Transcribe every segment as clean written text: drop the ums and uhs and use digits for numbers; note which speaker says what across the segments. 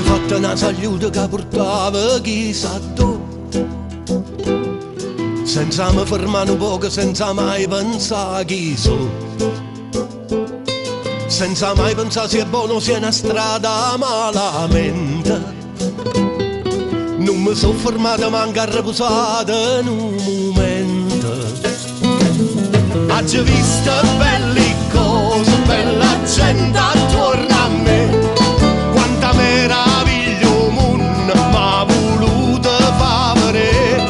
Speaker 1: fatta una saluta che portava chissà dove, senza mi fermare un poco, senza mai pensare chi so, senza mai pensare se è buono, se è una strada malamente. Non mi sono fermato manca a riposare in un momento. Oggi visto belle cose, bella gente attorno a me, quanta meraviglia il mondo m'ha voluto favore.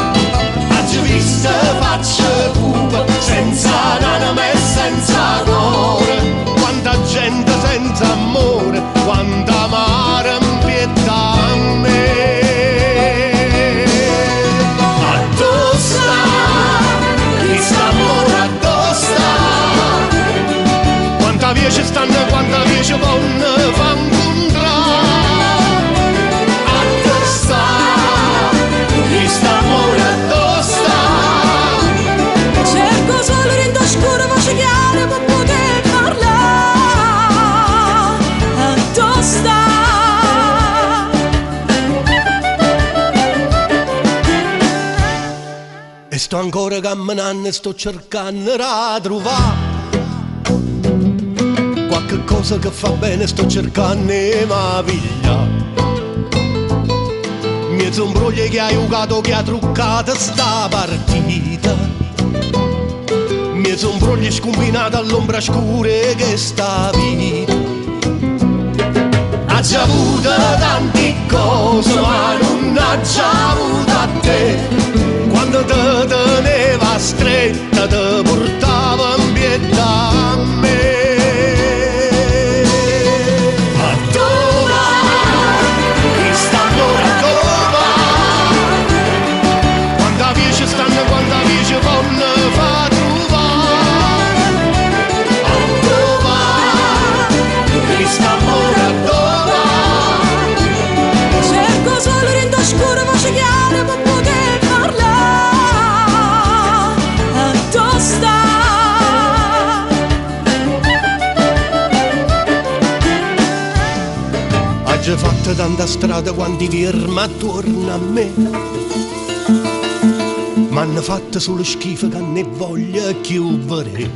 Speaker 1: Oggi visto facce cupe, senza anima e senza cuore, quanta gente senza amore, quanta amare impietà a me. Addossa, chi sta amore addossa, quanta via ci stanno, quanta via ci vanno, fa incontrare. Addossa, chi sta amore addossa,
Speaker 2: cerco solo in scuro, voce chiara per poter parlare. Addossa.
Speaker 1: E sto ancora camminando e sto cercando di trovare qualche cosa che fa bene, sto cercando di maviglia. Mi zombroglie che ha giocato, che ha truccato sta partita, mi zombroglie scombinata all'ombra scura che sta vita. Ha già avuto tante cose ma non ha già avuto a te, quando te teneva stretta te portava in pietà a me. A dove? Chi sta ancora a dove? Quanta via ci stanno, quanta via ci vanno fa trovare. A dove? Chi sta ancora a dove?
Speaker 2: Cerco solo in scuro, voce chiara per poter parlare. Addossa.
Speaker 1: Ha già fatto tanta strada quanti firma attorno a me, m'hanno fatto solo schifo che ne voglia chiudere.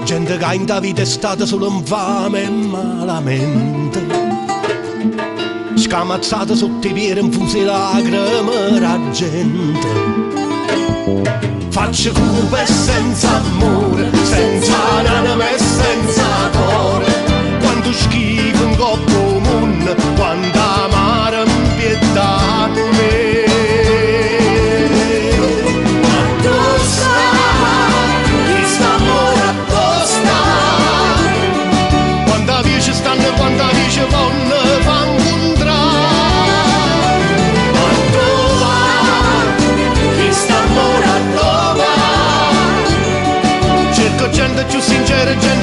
Speaker 1: Gente che in da vita è stata solo infame e malamente, scamazzata sotto i piedi, infuse lacrime la gente. Facce cupe e senza amore, senza anima e senza cuore, quanto schifo in coppo mondo, quanto amare in pietà a me. Addossa, chi sta amore addossa, quanta via ci stanno, quanta via ci vanno, fa incontrare. Addossa, chi sta amore addossa, cerco gente più sincera, gente